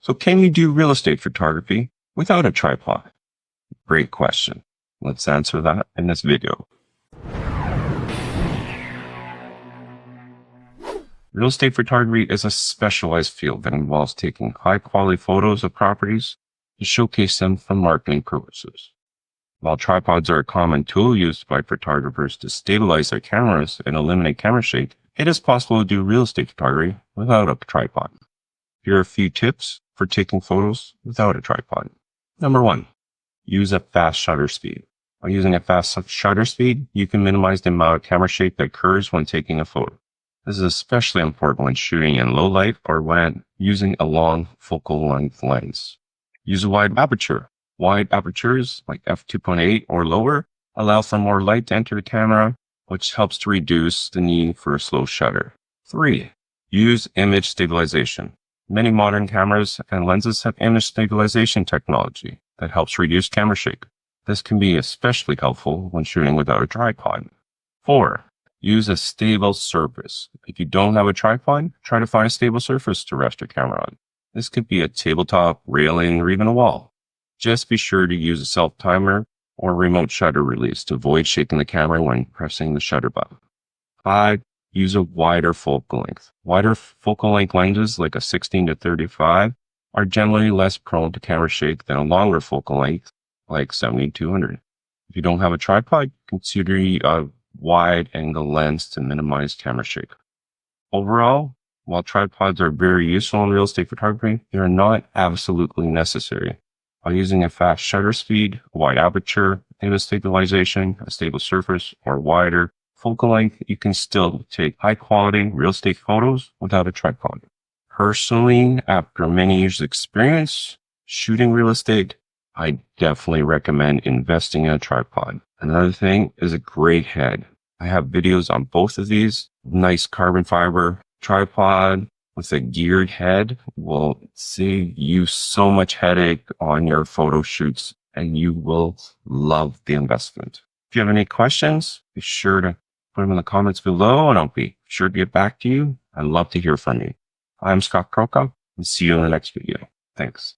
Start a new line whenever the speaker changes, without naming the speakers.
So can you do real estate photography without a tripod? Great question. Let's answer that in this video. Real estate photography is a specialized field that involves taking high-quality photos of properties to showcase them for marketing purposes. While tripods are a common tool used by photographers to stabilize their cameras and eliminate camera shake, it is possible to do real estate photography without a tripod. Here are a few tips for taking photos without a tripod. Number 1, use a fast shutter speed. By using a fast shutter speed, you can minimize the amount of camera shake that occurs when taking a photo. This is especially important when shooting in low light or when using a long focal length lens. Use a wide aperture. Wide apertures like f2.8 or lower allow for more light to enter the camera, which helps to reduce the need for a slow shutter. 3, use image stabilization. Many modern cameras and lenses have image stabilization technology that helps reduce camera shake. This can be especially helpful when shooting without a tripod. 4, use a stable surface. If you don't have a tripod, try to find a stable surface to rest your camera on. This could be a tabletop, railing, or even a wall. Just be sure to use a self-timer or remote shutter release to avoid shaking the camera when pressing the shutter button. 5, use a wider focal length. Wider focal length lenses like a 16-35 are generally less prone to camera shake than a longer focal length like 70-200. If you don't have a tripod, consider a wide angle lens to minimize camera shake. Overall, while tripods are very useful in real estate photography, they are not absolutely necessary. By using a fast shutter speed, a wide aperture, image stabilization, a stable surface, or wider focal length, you can still take high quality real estate photos without a tripod. Personally, after many years of experience shooting real estate, I definitely recommend investing in a tripod. Another thing is a great head. I have videos on both of these. Nice carbon fiber tripod with a geared head will save you so much headache on your photo shoots, and you will love the investment. If you have any questions, be sure to put them in the comments below and I'll be sure to get back to you. I'd love to hear from you. I'm Scott Prokop and see you in the next video. Thanks.